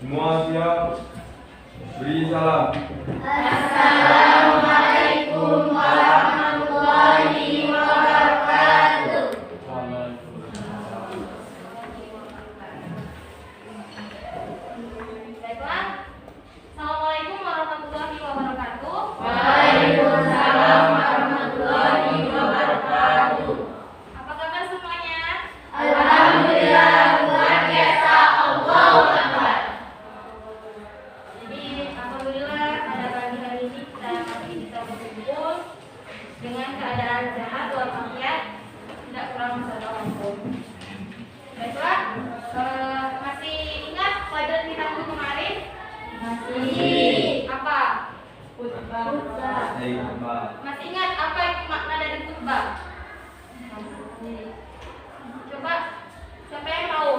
Semua siap. Beri salam. Assalamualaikum warahmatullahi wabarakatuh. Baiklah. Assalamualaikum warahmatullahi wabarakatuh. Waalaikumsalam warahmatullahi wabarakatuh. Apa kabar semuanya? Alhamdulillah luar biasa. Allahu Akbar. Jadi alhamdulillah pada pagi hari ini kita masih bisa berkumpul dengan keadaan sehat walafiat, tidak kurang satu orang pun. Baiklah, masih ingat pelajaran kita minggu kemarin? Masih. Apa? Khutbah. Masih ingat apa itu makna dari khutbah? Coba, siapa yang tahu?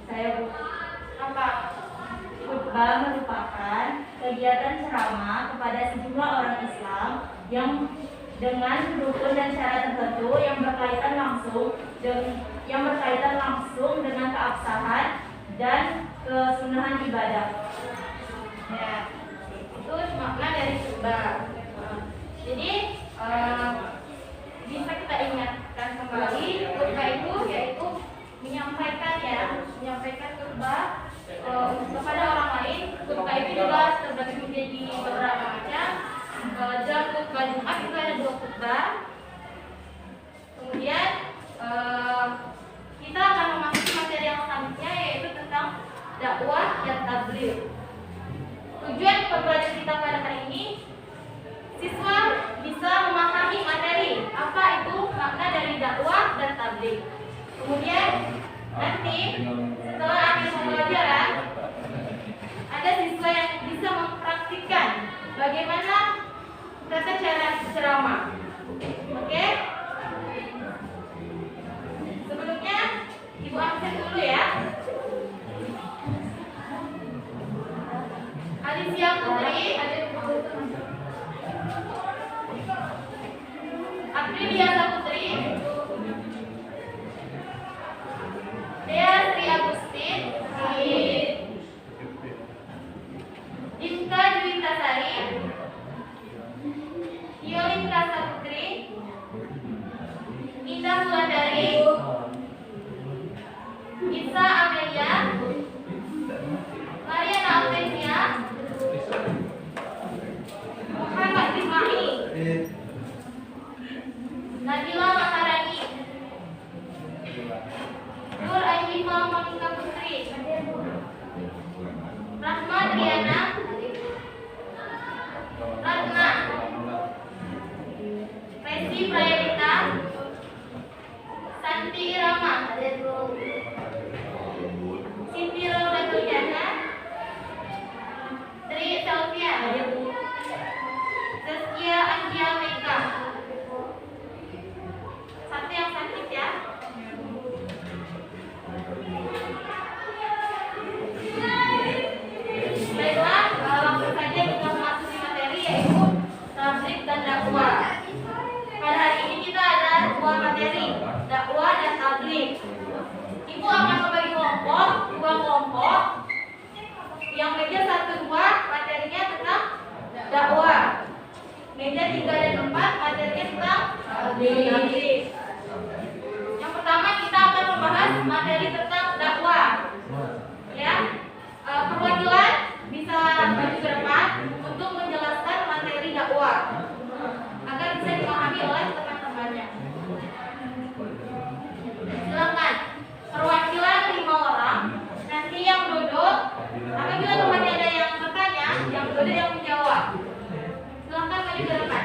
Saya Apa? khutbah merupakan kegiatan ceramah kepada sejumlah orang Islam yang dengan rukun dan syarat tertentu yang berkaitan langsung dengan keabsahan dan kesunahan ibadah. Ya, itu makna dari khutbah. Jadi bisa kita ingatkan kembali khutbah itu yaitu menyampaikan khutbah kepada orang lain. Khutbah itu juga terbagi menjadi beberapa macam. Dalam khutbah Jumat itu ada 2 khutbah. Kemudian kita akan memasuki materi yang selanjutnya yaitu tentang dakwah dan tabligh. Tujuan pembelajaran kita pada hari ini, siswa bisa memahami materi apa itu makna dari dakwah dan tabligh. Kemudian nanti setelah akhir pembelajaran ada siswa yang bisa mempraktikkan bagaimana tata cara ceramah. Oke? Sebelumnya Ibu absen dulu ya. Alicia Putri, Aprilia Putri, Dea Sri Agustin, Dinka Juwita Sari, Yolin Rasa Putri, Indah Wulandari, Isa Amelia, Mariana Alvenia, Muhammad Rimai, Nabila Maharani, Nur Aimima Monika Putri, Rahma Triana, Ratna, Resi Prayadita, Santi Irama, Siti Rauda Tuljana, Tri Selvia, Zaskia Angia Meka. Satu yang sakit ya. Baiklah, langsung saja kita memasuki materi yaitu tabligh dan dakwah. Pada hari ini kita ada 2 materi, dakwah dan tabligh. Ibu akan membagi kelompok, 2 kelompok. Yang meja 1, 2 materinya tentang dakwah. Meja 3 dan 4 materinya tentang tabligh. Yang pertama kita akan membahas materi tentang dakwah. Ya, perwakilan bisa maju ke depan untuk menjelaskan materi dakwah agar bisa dipahami oleh teman-temannya. Silakan, perwakilan 5 orang. Nanti yang duduk, apabila temannya ada yang bertanya, yang duduk yang menjawab. Silakan maju ke depan.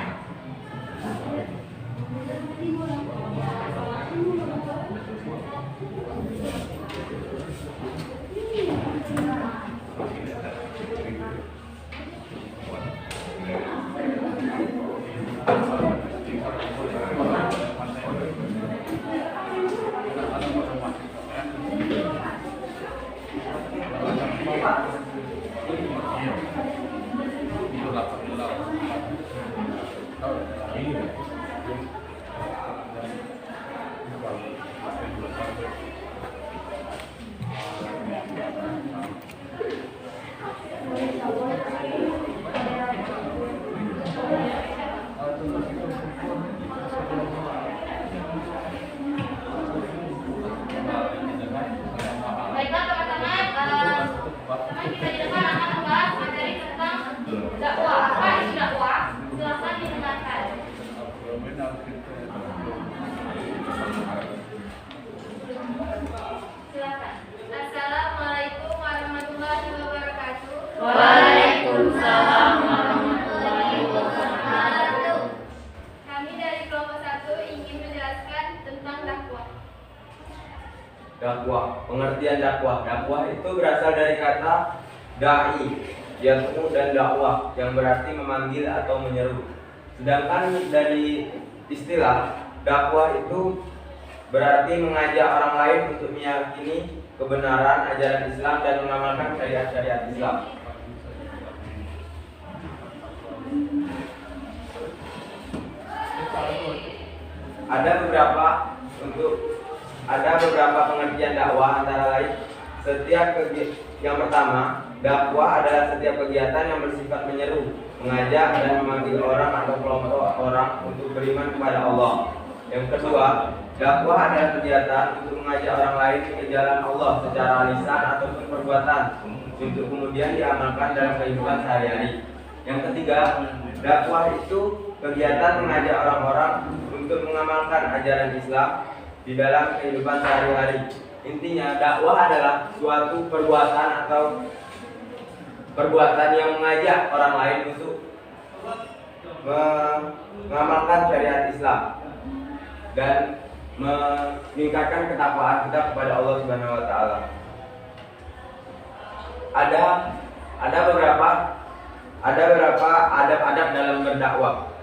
Waalaikumsalam warahmatullahi wabarakatuh. Kami dari kelompok 1 ingin menjelaskan tentang dakwah. Dakwah, pengertian dakwah. Dakwah itu berasal dari kata dai, yaitu dan dakwah yang berarti memanggil atau menyeru. Sedangkan dari istilah dakwah itu berarti mengajak orang lain untuk meyakini kebenaran ajaran Islam dan mengamalkan syariat-syariat Islam. Ada beberapa pengertian dakwah, antara lain yang pertama, dakwah adalah setiap kegiatan yang bersifat menyeru, mengajak dan memanggil orang atau kelompok orang untuk beriman kepada Allah. Yang kedua, dakwah adalah kegiatan untuk mengajak orang lain ke jalan Allah secara lisan ataupun perbuatan untuk kemudian diamalkan dalam kehidupan sehari-hari. Yang ketiga, dakwah itu kegiatan mengajak orang-orang untuk mengamalkan ajaran Islam di dalam kehidupan sehari-hari. Intinya, dakwah adalah suatu perbuatan atau perbuatan yang mengajak orang lain untuk mengamalkan syariat Islam dan meningkatkan ketakwaan kita kepada Allah Subhanahu wa taala. Ada beberapa adab-adab dalam berdakwah.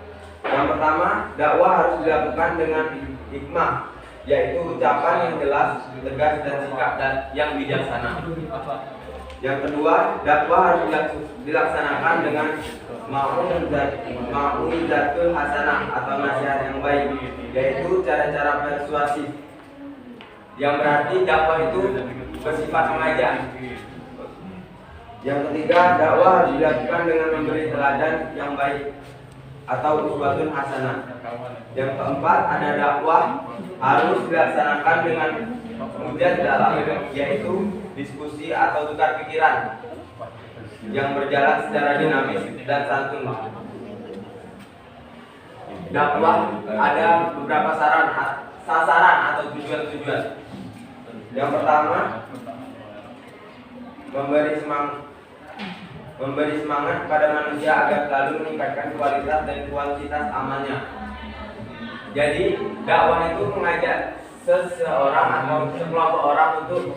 Yang pertama, dakwah harus dilakukan dengan hikmah, yaitu ucapan yang jelas, tegas dan sikap yang bijaksana. Yang kedua, dakwah harus dilaksanakan dengan mau'izatul hasanah atau nasihat yang baik, yaitu cara-cara persuasif. Yang berarti dakwah itu bersifat mengajak. Yang ketiga, dakwah harus dilakukan dengan memberi teladan yang baik atau uswatun hasanah. Yang keempat, ada dakwah harus dilaksanakan dengan mujadalah, yaitu diskusi atau tukar pikiran yang berjalan secara dinamis dan santun. Dakwah ada beberapa sasaran atau tujuan-tujuan. Yang pertama, memberi semangat kepada manusia agar selalu meningkatkan kualitas dan kuantitas amalnya. Jadi dakwah itu mengajak seseorang atau sekelompok orang untuk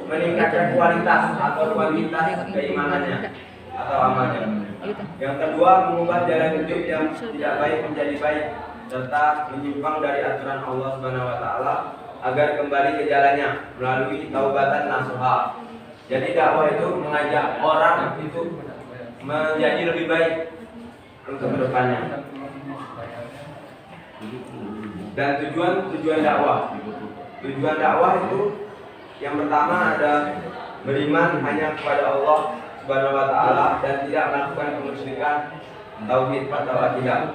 meningkatkan kualitas atau kuantitas keimanannya atau amalnya. Yang kedua, mengubah jalan hidup yang tidak baik menjadi baik serta menyimpang dari aturan Allah Subhanahu wa taala agar kembali ke jalannya melalui taubatan nasuha. Jadi dakwah itu mengajak orang itu menjadi lebih baik untuk kedepannya. Dan tujuan dakwah. Tujuan dakwah itu yang pertama ada beriman hanya kepada Allah Subhanahu wa taala dan tidak melakukan kemusyrikan, tauhid atau akidah.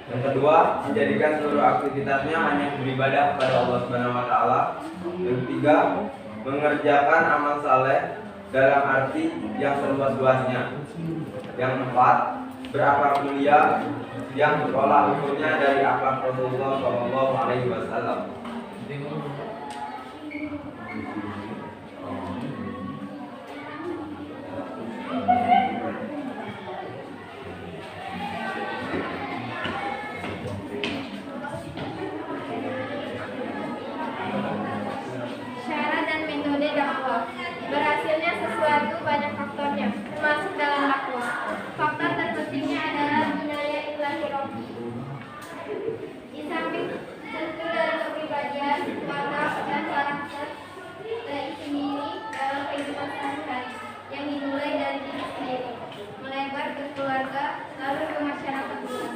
Yang kedua, menjadikan seluruh aktivitasnya hanya beribadah kepada Allah Subhanahu wa taala. Yang ketiga, mengerjakan amal saleh dalam arti yang seluas-luasnya. Yang keempat, berakhlak mulia yang tolak ukurnya dari akhlak Rasulullah Shallallahu Alaihi Wasallam. Syarat dan metode dakwah. Berhasilnya sesuatu banyak faktornya, termasuk dalam dakwah. Faktor terpentingnya adalah budaya ilahi rohani. Di samping tentu dari kepribadian, watak dan karakter dari sendiri dalam kehidupan sehari-hari yang dimulai dari diri sendiri, melebar ke keluarga, lalu ke masyarakat luas.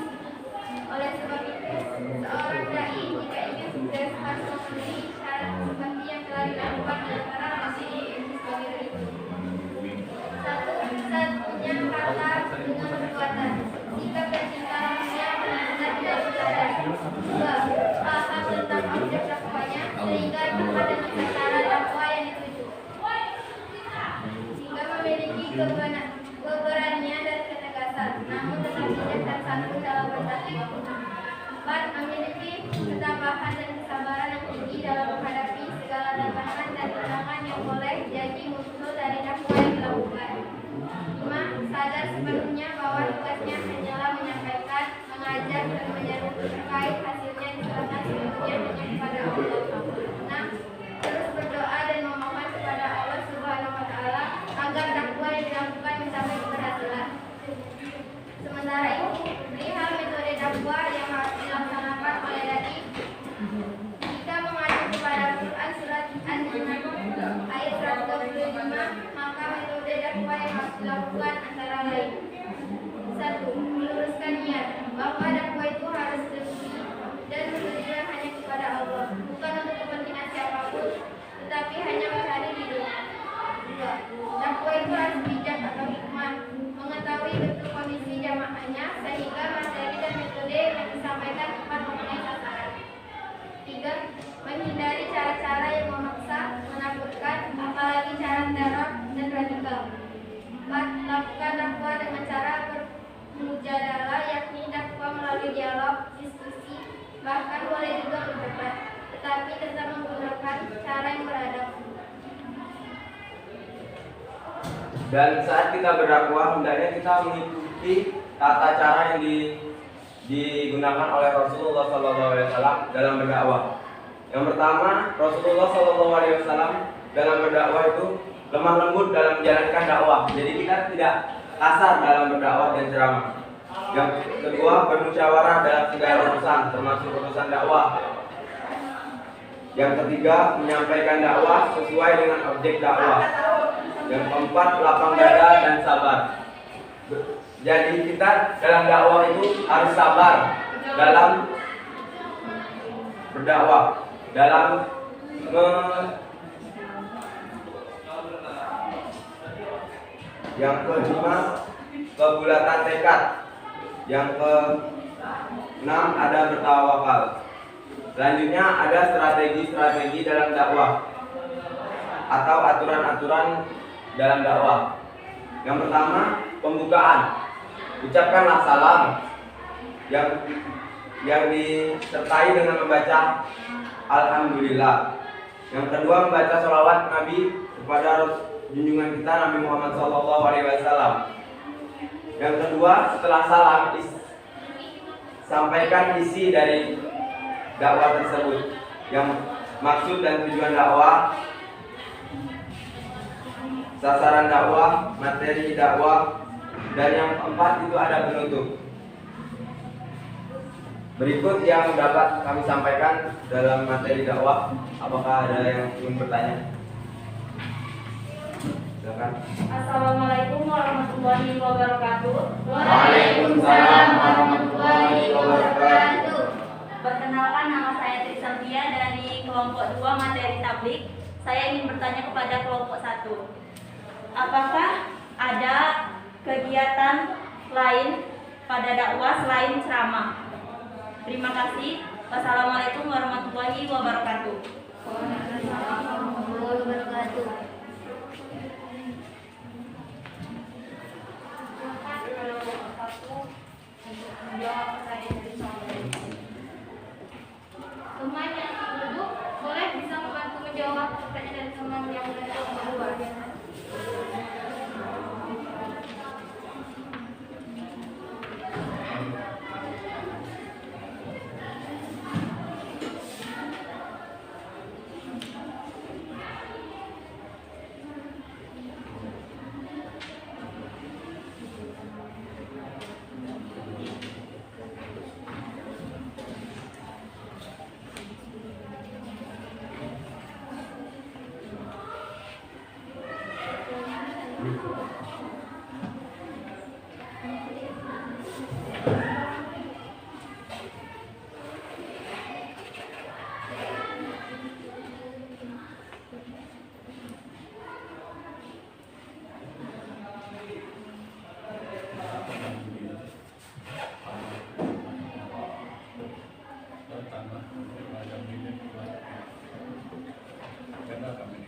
Oleh sebab itu, seorang dai jika ingin sukses harus memenuhi syarat seperti yang telah dilakukan di antara masih sebagai berikut. 1. Satunya kata dengan perbuatan. Sikap dan cinta manusia benar-benar tidak bersadari. 2. Paham tentang objek dakwahnya sehingga tepat dengan sasaran dakwah yang dituju. Sehingga memiliki keberanian dan ketegasan, namun tetap bijak dan santun dalam berdakwah. 4. Memiliki ketabahan dan kesabaran yang tinggi dalam menghadapi segala tantangan dan halangan yang boleh jadi menjadi musuh dari dakwah yang dilakukan. 5. Sadar sepenuhnya bahwa tugasnya hanyalah menyampaikan, mengajak, dan menyeru terkait hasilnya diserahkan sepenuhnya hanya kepada Allah. 6. Terus berdoa dan memohon kepada Allah Subhanahu wa Ta'ala agar dakwah yang dilakukan mencapai keberhasilan. Sementara itu, perihal metode dakwah yang harus dilaksanakan oleh dai, jika mengacu kepada Quran surat An-Nahl ayat 125, maka metode dakwah yang harus dilakukan antara lain: 1. Meluruskan niat bahwa dakwah itu harus bersih dan bertujuan hanya kepada Allah, bukan untuk kepentingan siapapun, tetapi hanya mencari ridhonya. 2. Dakwah itu harus bijak atau hikmah, mengetahui betul kondisi jamaahnya sehingga materi dan metode yang disampaikan tepat memenuhi sasaran. 3. Menghindari cara-cara yang memaksa, menakutkan, apalagi cara teror dan radikal. 4. Lakukan dakwah dengan cara bermujadalah, yakni dakwah melalui dialog, diskusi, bahkan boleh juga berdebat, tetapi tetap menggunakan cara yang beradab. Dan saat kita berdakwah, hendaknya kita mengikuti tata cara yang digunakan oleh Rasulullah SAW dalam berdakwah. Yang pertama, Rasulullah SAW dalam berdakwah itu lemah lembut dalam menjalankan dakwah. Jadi kita tidak kasar dalam berdakwah dan ceramah. Yang kedua, bermusyawarah dalam segala urusan, termasuk urusan dakwah. Yang ketiga, menyampaikan dakwah sesuai dengan objek dakwah. Yang keempat, lapang dada dan sabar. Jadi kita dalam dakwah itu harus sabar dalam berdakwah, dalam yang kelima, kebulatan tekad. Yang keenam, ada bertawakal. Selanjutnya ada strategi-strategi dalam dakwah atau aturan-aturan dalam dakwah. Yang pertama, pembukaan. Ucapkanlah salam yang disertai dengan membaca Alhamdulillah. Yang kedua, membaca sholawat Nabi kepada junjungan kita Nabi Muhammad SAW. Yang kedua, setelah salam sampaikan isi dari dakwah tersebut, yang maksud dan tujuan dakwah, sasaran dakwah, materi dakwah, dan yang keempat itu ada penutup. Berikut yang dapat kami sampaikan dalam materi dakwah. Apakah ada yang ingin bertanya? Silakan. Assalamualaikum warahmatullahi wabarakatuh. Waalaikumsalam warahmatullahi wabarakatuh. Perkenalkan, nama saya Tri Santia dari kelompok 2 materi tablik. Saya ingin bertanya kepada kelompok 1. Apakah ada kegiatan lain pada dakwah selain ceramah? Terima kasih. Wassalamualaikum warahmatullahi wabarakatuh. Waalaikumsalam warahmatullahi wabarakatuh. Teman yang duduk boleh bisa membantu menjawab pertanyaan dari teman yang kedua. Karena kami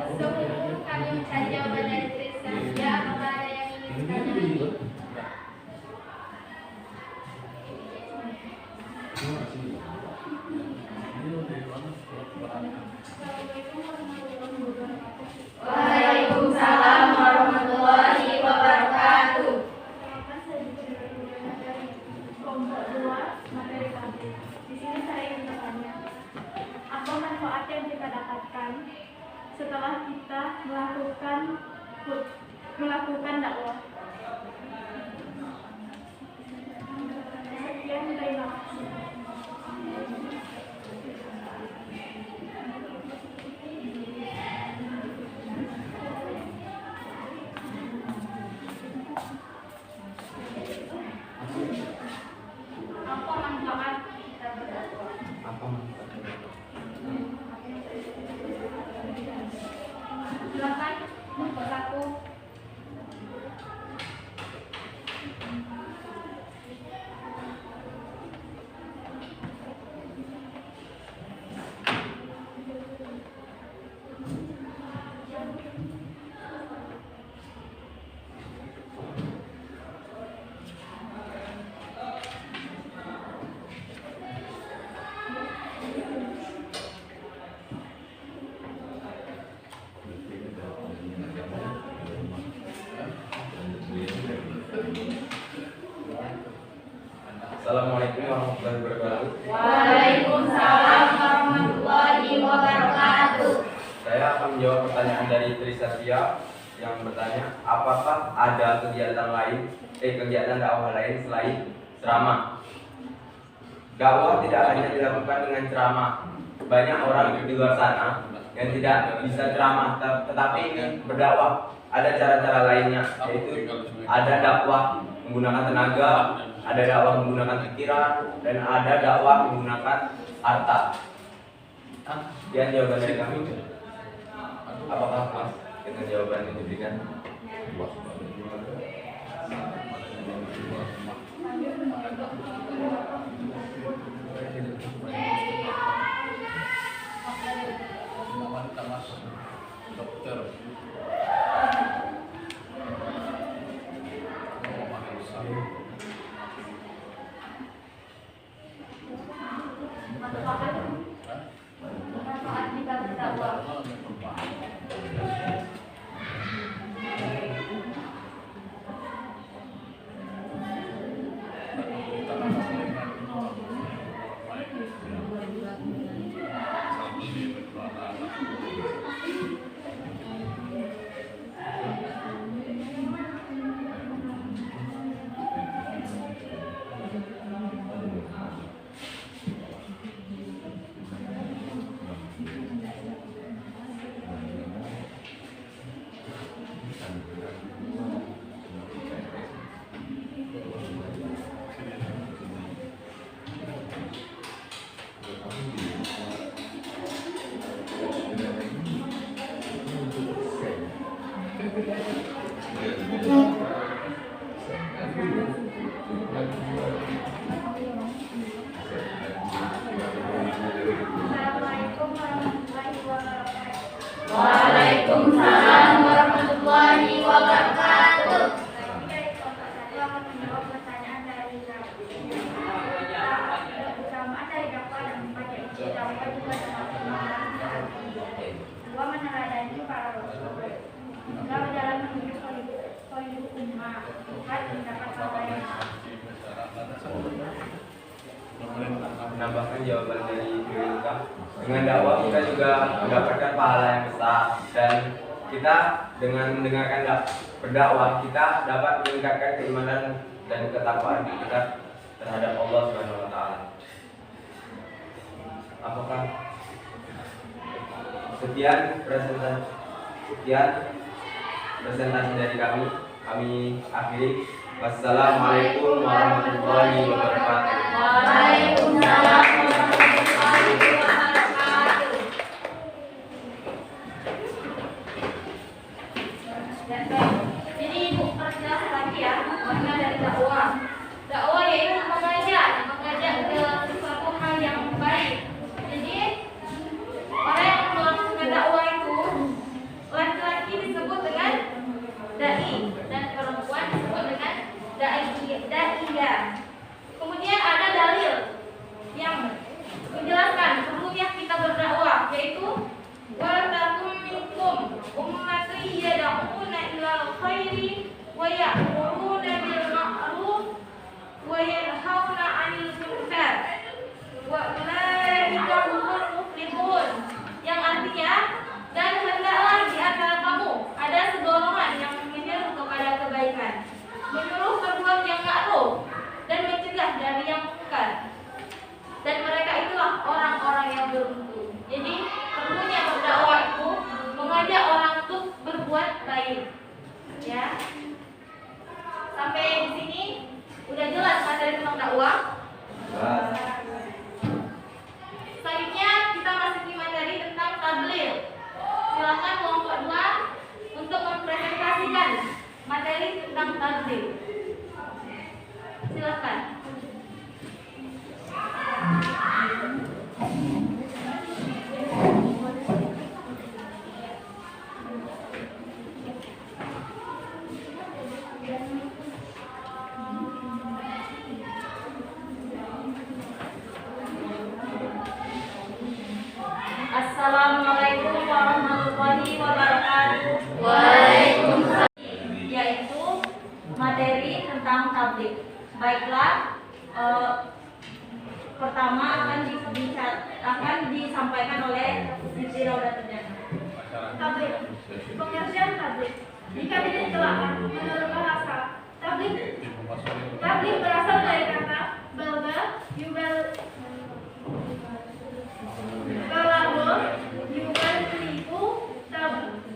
Sebelum kami mencari jawaban dari Tristia, apakah ada yang ingin ditanyakan? Waalaikumsalam warahmatullahi wabarakatuh. Kelompok 2 materi tablik. Di sini saya ingin bertanya, apa manfaat yang kita dapatkan setelah kita melakukan dakwah? Sekian, terima kasih. Apa manfaat kita berdakwah? Apa manfaatnya? Silakan kelompok 1. Assalamualaikum warahmatullahi wabarakatuh. Waalaikumsalam warahmatullahi wabarakatuh. Saya akan menjawab pertanyaan dari Tristia yang bertanya, apakah ada kegiatan dakwah lain selain ceramah? Dakwah tidak hanya dilakukan dengan ceramah. Banyak orang di luar sana yang tidak bisa ceramah, tetapi ingin berdakwah. Ada cara-cara lainnya, yaitu ada dakwah menggunakan tenaga, ada dakwah menggunakan pikiran, dan ada dakwah menggunakan harta. Sekian jawaban dari kami. Apakah pas dengan jawaban yang diberikan? Manfaat kita berdakwah. Assalamualaikum warahmatullahi wabarakatuh. Waalaikumsalam warahmatullahi wabarakatuh. Kami dari kelompok 1 akan menjawab pertanyaan dari keutamaan dari dakwah dan membaca isi dakwah juga termasuk menerangkan dua meneladani para rasul. Tiga berjalan menuju kehidupan umat. Empat mendapat hal yang menambahkan jawaban dari Yuka. Dengan dakwah kita juga mendapatkan pahala yang besar, dan kita dengan mendengarkan berdakwah kita dapat meningkatkan keimanan dan ketakwaan kita terhadap Allah Subhanahu wa taala. Apakah sekian presentasi dari kami akhiri. Wassalamualaikum warahmatullahi wabarakatuh. Waalaikumsalam warahmatullahi wabarakatuh. Jadi Ibu perjelas lagi ya makna dari dakwah. Dakwah yaitu mengajak ke sesuatu hal yang baik. Jadi orang yang melakukan dakwah itu laki-laki disebut dengan dai dan perempuan disebut dengan daiyah. Kemudian ada dalil yang menjelaskan perlunya kita berdakwah, yaitu wal takum minkum ummatun yad'una ilal khairi wa ya'muruna bil ma'ruf wa yanhauna 'anil munkar wa ulaika humul muflihun. Yang artinya, dan hendaklah di antara kamu ada segolongan yang menyeru kepada kebaikan, menyuruh berbuat yang ma'ruf dan mencegah dari yang munkar. Dan mereka itulah orang-orang yang beruntung. Jadi perlunya berdakwah itu mengajak orang untuk berbuat baik. Ya. Sampai di sini udah jelas materi tentang dakwah. Selanjutnya kita masuki materi tentang tabligh. Silakan kelompok 2 untuk mempresentasikan materi tentang tabligh. Silakan. Assalamualaikum warahmatullahi wabarakatuh. Waalaikumsalam. Yaitu materi tentang tabligh. Baiklah, pertama akan disampaikan oleh Siti Raudatul. Tabligh. Pengertian tabligh. Jika tidak ditelaah menurut bahasa, tabligh berasal dari kata balagha yuballighu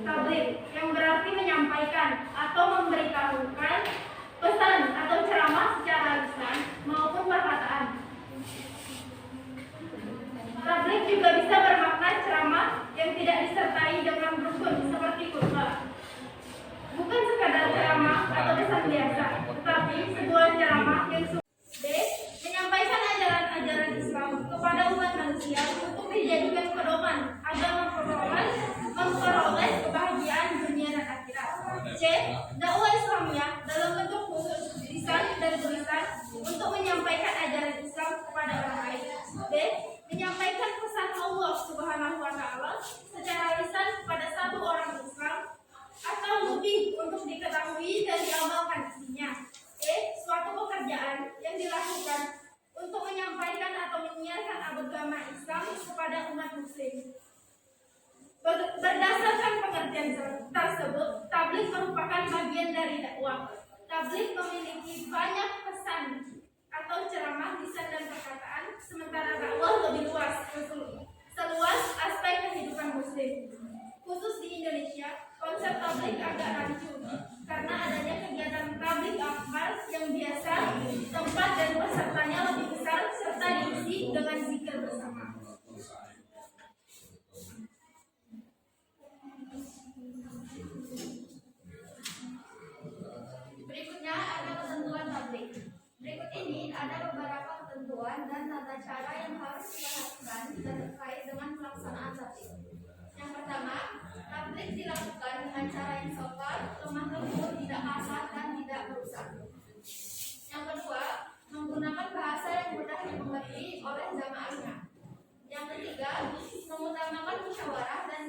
tabligh yang berarti menyampaikan atau memberitahukan pesan atau ceramah secara lisan maupun perkataan. Tabligh juga bisa bermakna ceramah yang tidak disertai dengan rukun seperti khutbah. Bukan sekadar ceramah atau pesan biasa, tetapi sebuah ceramah yang B. Menyampaikan ajaran-ajaran Islam kepada umat manusia untuk dijadikan pedoman agar memperoleh kebahagiaan dunia dan akhirat. C. Dakwah Islamiyah dalam bentuk khusus lisan dan tulisan untuk menyampaikan ajaran Islam kepada orang lain. D. Menyampaikan pesan Allah Subhanahu wa taala secara lisan kepada satu orang Islam atau lebih untuk diketahui dan diamalkan isinya. E. Suatu pekerjaan yang dilakukan untuk menyampaikan atau menyiarkan agama Islam kepada umat muslim. Berdasarkan pengertian tersebut, tabligh merupakan bagian dari dakwah. Tabligh memiliki banyak pesan atau ceramah, lisan dan perkataan, sementara dakwah lebih luas, seluas aspek kehidupan muslim. Khusus di Indonesia, konsep tabligh agak rancu karena adanya kegiatan tabligh akbar yang biasa, tempat dan pesertanya lebih besar serta diisi dengan zikir bersama. Berikutnya ada ketentuan tabligh. Berikut ini ada beberapa ketentuan dan tata cara yang harus dilakukan terkait dengan pelaksanaan tabligh. Yang pertama, tabligh dilakukan dengan cara yang sopan, lemah lembut, tidak kasar dan tidak merusak. Yang kedua, menggunakan bahasa yang mudah dimengerti oleh jamaahnya. Yang ketiga, mengutamakan musyawarah dan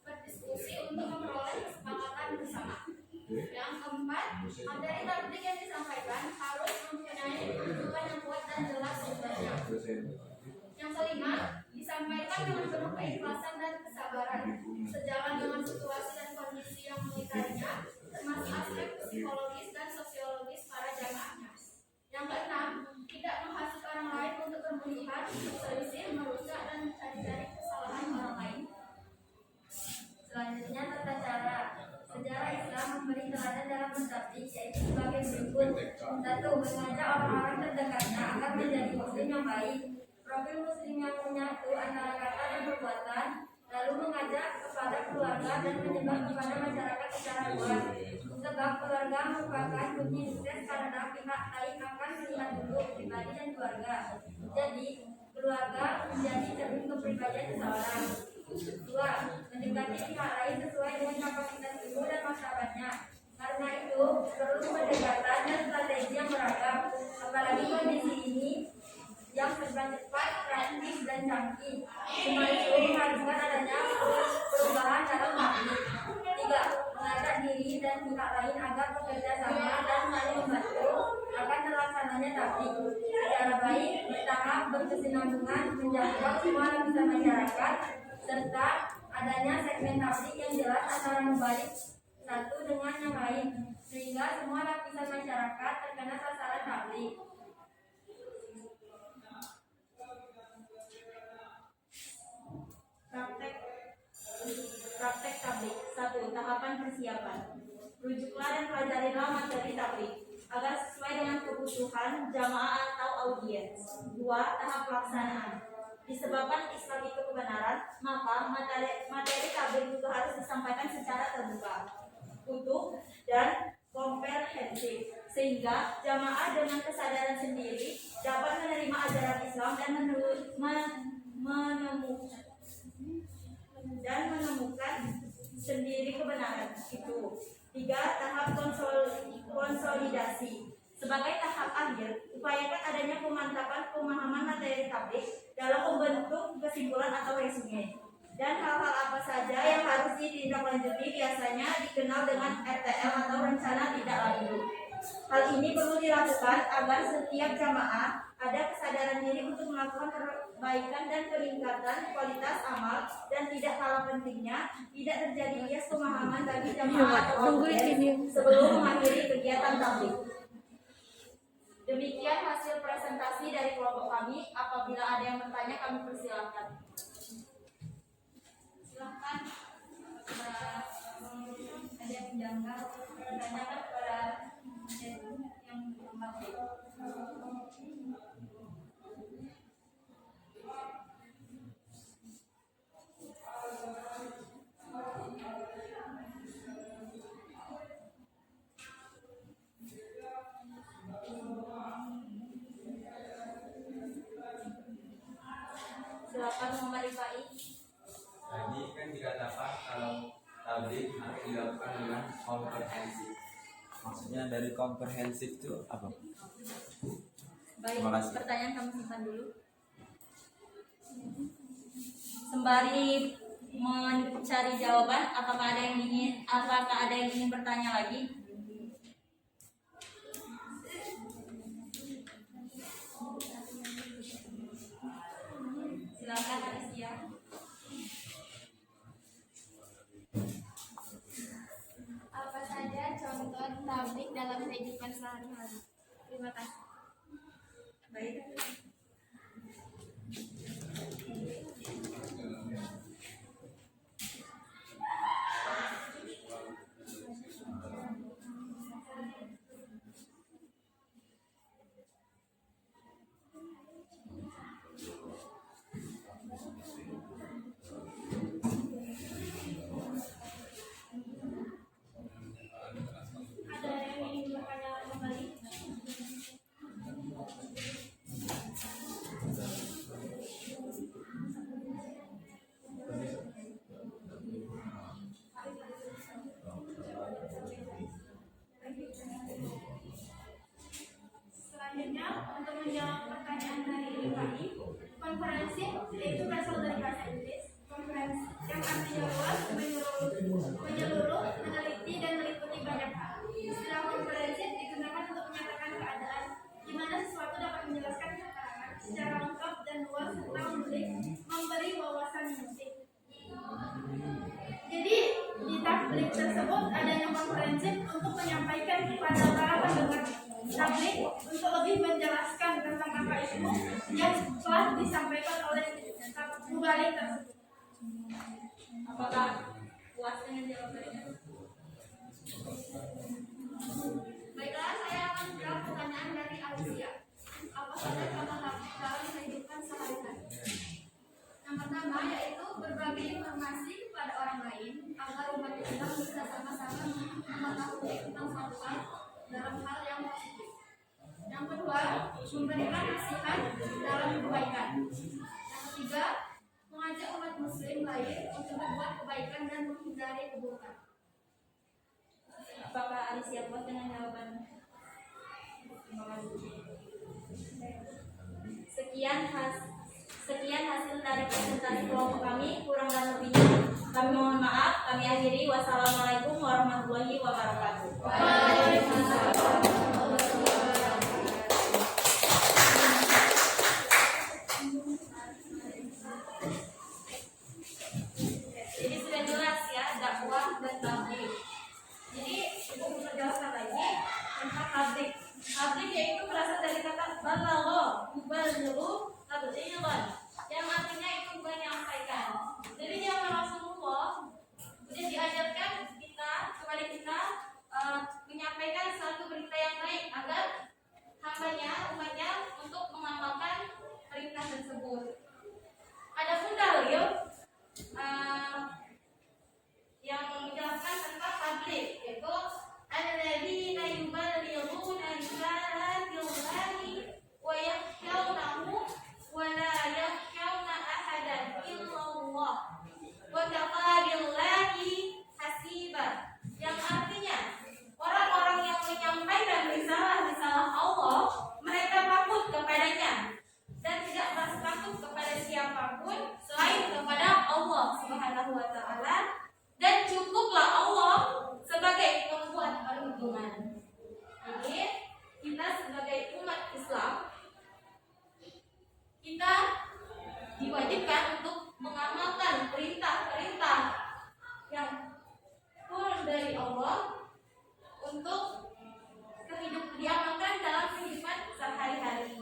berdiskusi untuk memperoleh kesepakatan bersama. Yang keempat, materi tabligh yang disampaikan harus mempunyai tujuan yang kuat dan jelas sebenarnya. dan kesabaran, sejalan dengan situasi dan kondisi yang mengitarinya, termasuk aspek psikologis dan sosiologis para jamaahnya. Yang keenam, tidak menghasut orang lain untuk pembunuhan, berselisih, merusak, dan mencari-cari kesalahan orang lain. Selanjutnya tata cara. Sejarah Islam memberi teladan dalam mentablik, yaitu sebagai berikut. 1. Mengajak orang-orang terdekatnya agar menjadi muslim yang baik. Profil muslim yang menyatu antara kata dan perbuatan, lalu mengajak kepada keluarga dan menyebar kepada masyarakat secara luas. Sebab keluarga merupakan kunci sukses karena pihak lain akan melihat dulu pribadi dan keluarga. Jadi, keluarga menjadi cermin kepribadian seseorang. 2. Mendekati pihak lain sesuai dengan kapasitas ilmu dan martabatnya. Karena itu, perlu pendekatan dan strategi yang beragam. Apalagi kondisi ini yang serba cepat, praktis, dan canggih. Semua itu mengharuskan adanya perubahan dalam taktik. 3. Mengajak diri dan pihak lain agar bekerja sama dan saling membantu akan terlaksananya taktik secara baik, bertahap, berkesinambungan, menjangkau semua lapisan masyarakat, serta adanya segmen taktik yang jelas antara membalik satu dengan yang lain, sehingga semua lapisan masyarakat terkena sasaran taktik. Praktek tablik. 1. Tahapan persiapan. Rujuklah dan pelajarilah materi tablik agar sesuai dengan kebutuhan jamaah atau audiens. 2. Tahap pelaksanaan. Disebabkan Islam itu kebenaran, maka materi tablik itu harus disampaikan secara terbuka, utuh, dan komprehensif, sehingga jamaah dengan kesadaran sendiri dapat menerima ajaran Islam dan menemukan sendiri kebenaran itu. 3. Tahap konsolidasi. Sebagai tahap akhir, upayakan adanya pemantapan pemahaman materi tablik dalam membentuk kesimpulan atau resume. Dan hal-hal apa saja yang harus ditindaklanjuti biasanya dikenal dengan RTL atau rencana tidak lanjut. Hal ini perlu dilakukan agar setiap jamaah ada kesadaran diri untuk melakukan perbaikan dan peningkatan kualitas amal, dan tidak kalah pentingnya tidak terjadi bias pemahaman bagi jamaah atau audiens sebelum mengakhiri kegiatan tablik. Demikian hasil presentasi dari kelompok kami. Apabila ada yang bertanya, kami persilahkan. Silahkan. Ada yang menjangkau, bertanyakan kepada yang memakai. Silakan Muhammad Rifai. Tadi kan dikatakan kalau tablik harus dilakukan dengan komprehensif. Maksudnya dari komprehensif itu apa? Baik, Terima kasih. pertanyaan kami simpan dulu. Sembari mencari jawaban, apakah ada yang ingin bertanya lagi? Silakan Alicia. Apa saja contoh tablik dalam kehidupan sehari-hari? Terima kasih. Baik. Ada yang ingin bertanya kembali? Selanjutnya, untuk menjawab pertanyaan dari Rifai, konferensi yaitu berasal dari bahasa Inggris. Konferensi yang artinya luas, menyeluruh, meneliti, dan meliputi banyak hal. Istilah konferensi digunakan untuk menyatakan keadaan di mana sesuatu dapat menjelaskan keterangan secara lengkap dan luas serta memberi wawasan yang penting. mubalik tersebut. Apakah puas dengan jawabannya? Baiklah, saya akan menjawab pertanyaan dari Alicia. Apa saja contoh tablik dalam kehidupan sehari-hari? Yang pertama yaitu berbagi informasi kepada orang lain agar umat Islam bisa sama-sama mengetahui tentang suatu hal dalam hal yang positif. Yang kedua, memberikan nasihat dalam kebaikan. Yang ketiga, mengajak umat muslim lain untuk berbuat kebaikan dan menghindari keburukan. Apakah Alicia puas dengan jawabannya? Terima kasih. Sekian hasil dari presentasi kelompok kami. Kurang dan lebihnya kami mohon maaf. Kami akhiri. Wassalamualaikum warahmatullahi wabarakatuh. Jadi sudah jelas ya dakwah dan tabligh. Jadi ibu bisa jelaskan lagi tentang tabligh. Tabligh yaitu berasal dari kata balagha, yuballighu tablighan, yang artinya itu menyampaikan. Jadi zaman Rasulullah sudah diajarkan kepada kita menyampaikan satu berita yang baik agar umatnya untuk mengamalkan perintah tersebut. Adapun dalil yang menjelaskan tentang tabligh yaitu alladzina yuballighuna risalatillahi wa yakhshawnahu wa la yakhshawna ahadan illallah wa kafa billahi hasiba, yang artinya orang-orang yang menyampaikan risalah Allah mereka takut kepadanya dan tidak merasa takut kepada siapapun selain kepada Allah Subhanahu wa taala, dan cukuplah Allah sebagai pembuat perhitungan. Jadi kita sebagai umat Islam kita diwajibkan untuk mengamalkan perintah-perintah yang turun dari Allah untuk diamalkan dalam kehidupan sehari-hari.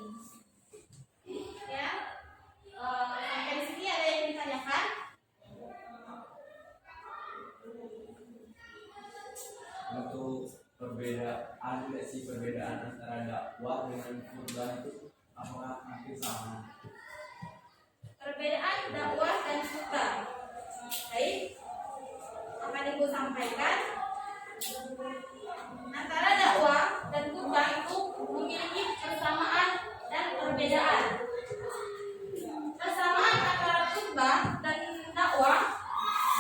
Ya, sampai di sini ada yang ditanyakan? Untuk perbedaan antara dakwah dengan khutbah itu apakah hampir sama? Perbedaan dakwah dan khutbah. Baik, akan ibu sampaikan antara dakwah dan khutbah itu memiliki persamaan dan perbedaan. Persamaan antara khutbah dan dakwah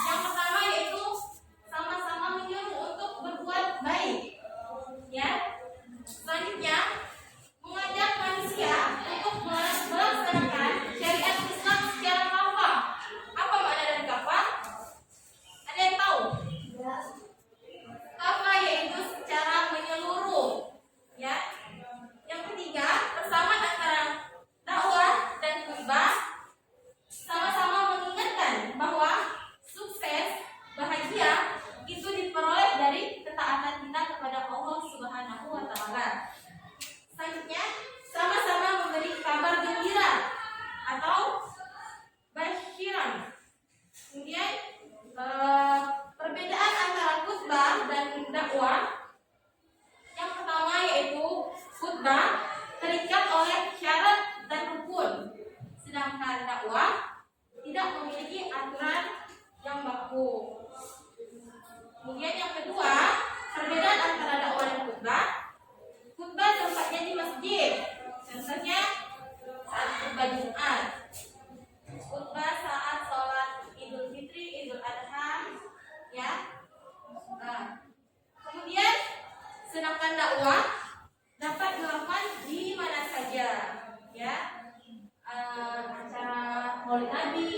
yang pertama yaitu sama-sama menyuruh untuk berbuat baik. Ya. Selanjutnya mengajak manusia untuk melaksanakan syariat Islam secara kafah. Apa makna dari kafah? Ada yang tahu? Kafah yaitu secara menyeluruh. Ya. Yang ketiga, persamaan antara dakwah dan khutbah sama-sama mengingatkan bahwa sukses, bahagia itu diperoleh dari ketaatan kita kepada Allah Subhanahu wa taala. Selanjutnya, sama-sama memberi kabar gembira atau basyiran. Kemudian perbedaan antara khutbah dan dakwah yang pertama yaitu khutbah terikat oleh syarat dan rukun, sedangkan dakwah tidak memiliki aturan yang baku. Kemudian yang kedua, perbedaan antara dakwah dan khutbah. Khutbah tempatnya di masjid, contohnya saat khutbah Jumat, khutbah saat sholat Idul Fitri, Idul Adha, ya. Kemudian sedangkan dakwah dapat dilakukan di mana saja, ya. Acara Maulid Nabi,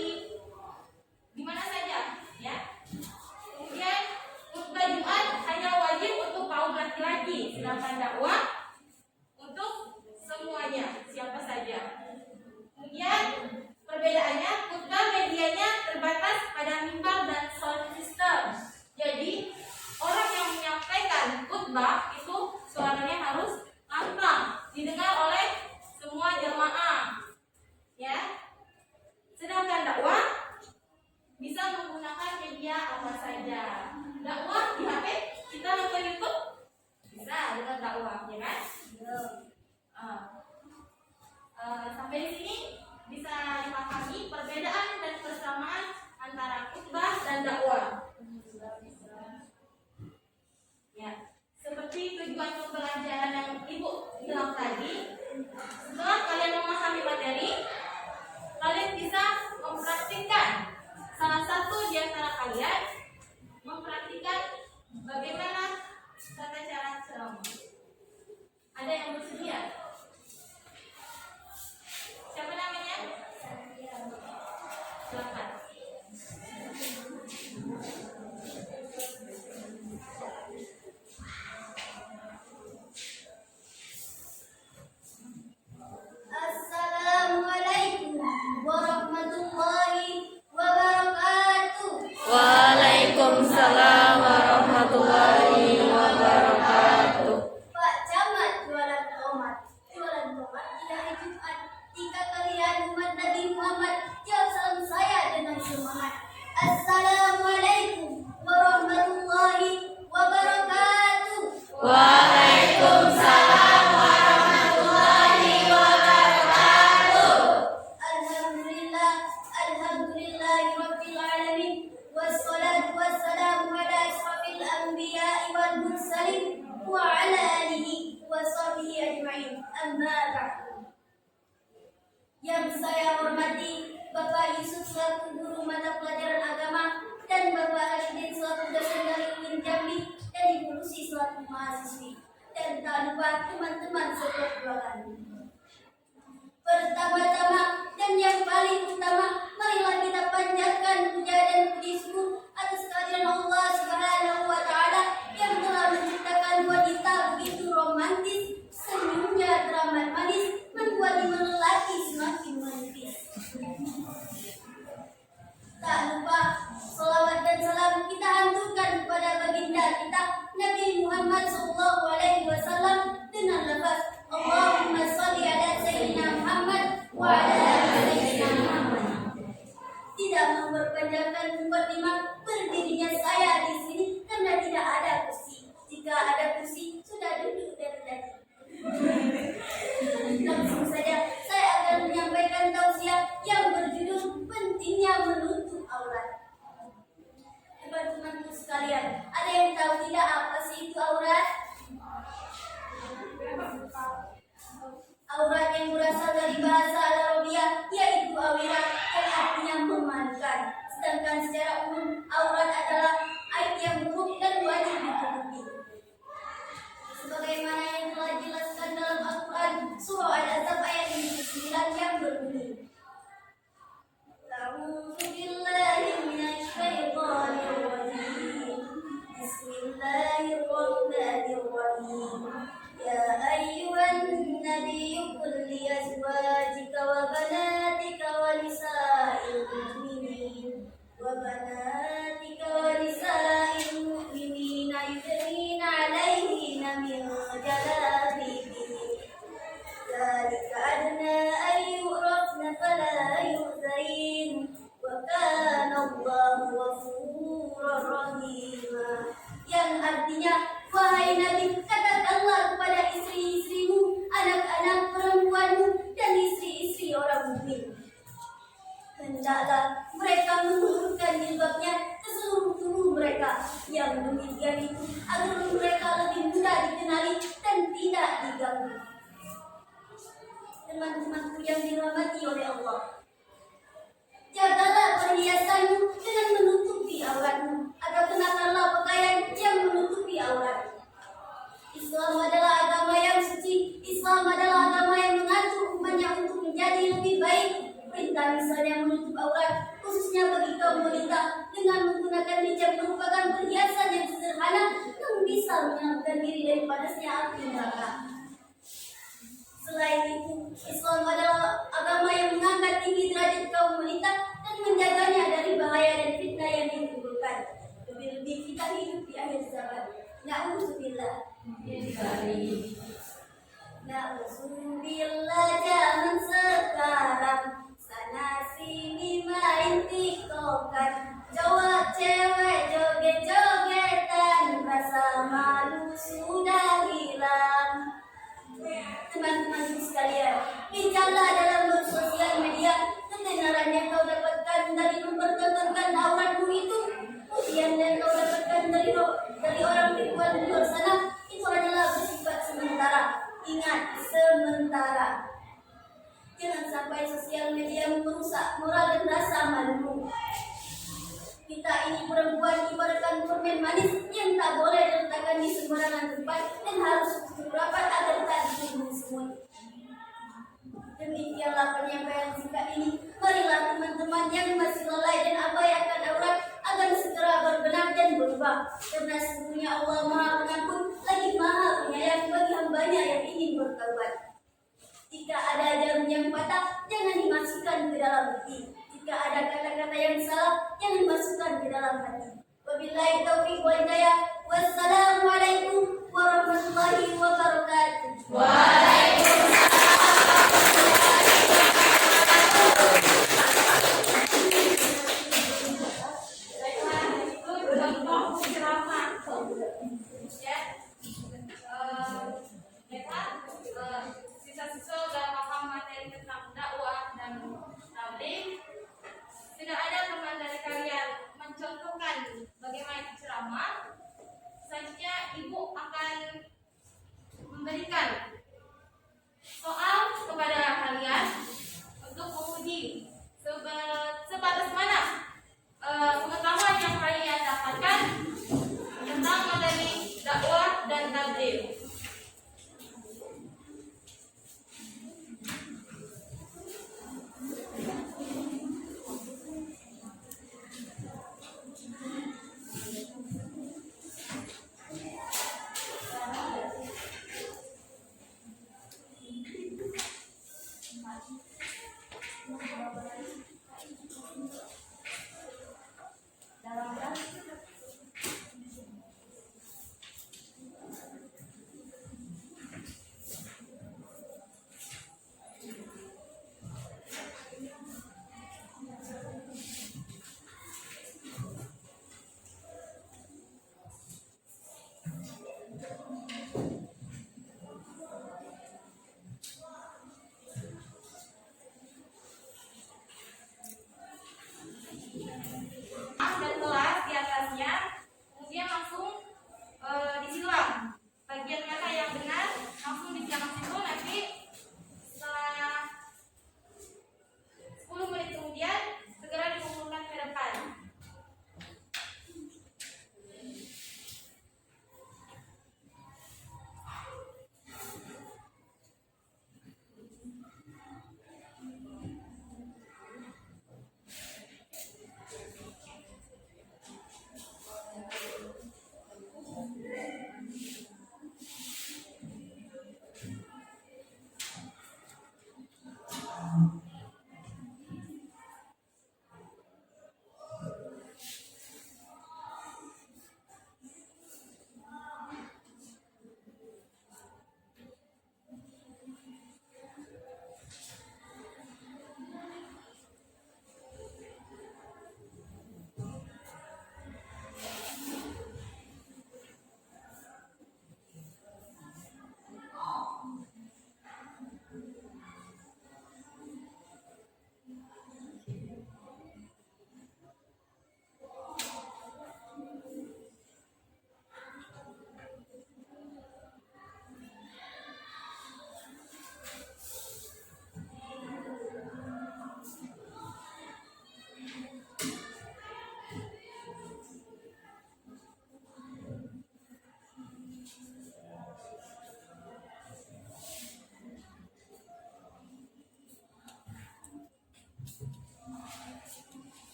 di mana saja, ya. satu di antara kalian mempraktikkan bagaimana tata cara ceramah. Ada yang bersedia? Siapa namanya? Silakan. Assalamualaikum warahmatullahi wabarakatuh. Waalaikumsalam warahmatullahi wabarakatuh. Pak Camat jualan tomat di hari Jumat. Jika kalian umat Nabi Muhammad, jawab salam saya dengan semangat. Assalamualaikum warahmatullahi wabarakatuh. Waalaikumsalam warahmatullahi wabarakatuh. Alhamdulillahirabbil alamin wassalatu wassalamu ala asrofil anbiya'i wal mursalin wa ala alihi wa sahbihi ajma'in. Amma ba'du. Yang saya hormati Bapak Yusuf selaku guru mata pelajaran agama dan Bapak Rashidin selaku dosen dari UIN Jambi dan Ibu Lucy selaku mahasiswi, dan tak lupa teman-teman seperjuangan. Pertama-tama dan yang paling utama, marilah kita panjatkan puja dan puji syukur atas kehadiran Allah Subhanahu wa taala yang telah menciptakan wanita begitu romantis, senyumnya teramat manis, membuat iman lelaki semakin menipis. Tak lupa salawat dan salam kita haturkan kepada baginda kita Nabi Muhammad SAW dengan lafaz Allahumma shalli ala sayyidina Muhammad wa ala ali sayyidina Muhammad. Tidak memperpanjangkan mukadimah, berdirinya saya di sini karena tidak ada kursi. Jika ada kursi, sudah duduk dari tadi. Langsung saja saya akan menyampaikan tausiah yang berjudul pentingnya menutup aurat. Teman-temanku sekalian, ada yang tahu tidak apa sih itu aurat? Aurat yang berasal dari bahasa Arabia yaitu awirat, yang artinya memalukan. Sedangkan secara umum aurat adalah aib yang buruk dan wajib ditutupi. Sebagaimana yang telah dijelaskan dalam Al-Quran surah Al-Ahzab ayat 9 yang berbunyi, A'udzu billahi minasy syaithanir rajim. Bismillahirrahmanirrahim. Ya ayyuhan nabiyyu qul li azwajika wa banatika wa nisa'il mu'minin yudnina 'alayhinna min jalabibihinna. Dzalika adna an yu'rafna fala yu'zain wa kana Allahu ghafurur rahima. Yang artinya, wahai Nabi, katakanlah kepada istri-istrimu, anak-anak perempuanmu, dan istri-istri orang mukmin, hendaklah mereka menurunkan jilbabnya ke seluruh tubuh mereka. Yang demikian itu agar mereka lebih mudah dikenali dan tidak diganggu. Teman-temanku yang dirahmati oleh Allah, jagalah perhiasanmu dengan menutupi auratmu, atau kenakanlah pakaian yang menutupi aurat. Islam adalah agama yang suci. Islam adalah agama yang mengatur umatnya untuk menjadi lebih baik. Perintah misalnya menutup aurat, khususnya bagi kaum wanita, dengan menggunakan hijab merupakan perhiasan yang sederhana yang bisa menyelamatkan diri dari panasnya api neraka. Selain itu, Islam adalah agama yang mengangkat tinggi derajat kaum wanita dan menjaganya dari bahaya dan fitnah yang ditimbulkan. Lebih-lebih kita hidup di akhir zaman. Na'udzubillah. Na'udzubillah zaman sekarang. Sana sini main tiktokan. Jawab cewek joget-jogetan. Rasa malu sudah hilang. Teman-teman sekalian, bincanglah dalam bersosial media ketenaran yang kau dapatkan dari mempertontonkan auratmu itu. Ujian yang kau dapatkan dari orang ribuan di luar sana itu adalah bersifat sementara. Ingat, sementara. Jangan sampai sosial media merusak moral dan rasa malumu. Kita ini perempuan ibaratkan permen manis yang tak boleh diletakkan di sembarangan tempat dan harus cukup rapat agar tak diminum semut. Demikianlah penyampaian singkat ini. Marilah teman-teman yang masih lalai dan abai akan aurat agar segera berbenah dan berubah. Karena sesungguhnya Allah Maha Pengampun lagi Maha Penyayang bagi hambanya yang ingin bertaubat. Jika ada jarum yang patah, jangan dimasukkan ke dalam hati. Jika ada kata-kata yang salah, jangan dimasukkan ke dalam hati. Wabillahi taufiq wal hidayah. Wassalamualaikum warahmatullahi wabarakatuh. Siswa-siswa sudah paham materi tentang dakwah dan tabligh. Tidak ada teman dari kalian mencontohkan bagaimana ceramah. Selanjutnya ibu akan memberikan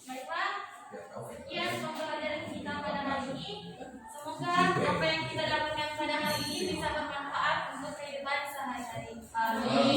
Baiklah, sekian pembelajaran kita pada hari ini. Semoga apa yang kita dapatkan pada hari ini bisa bermanfaat untuk kehidupan sehari-hari. Amin.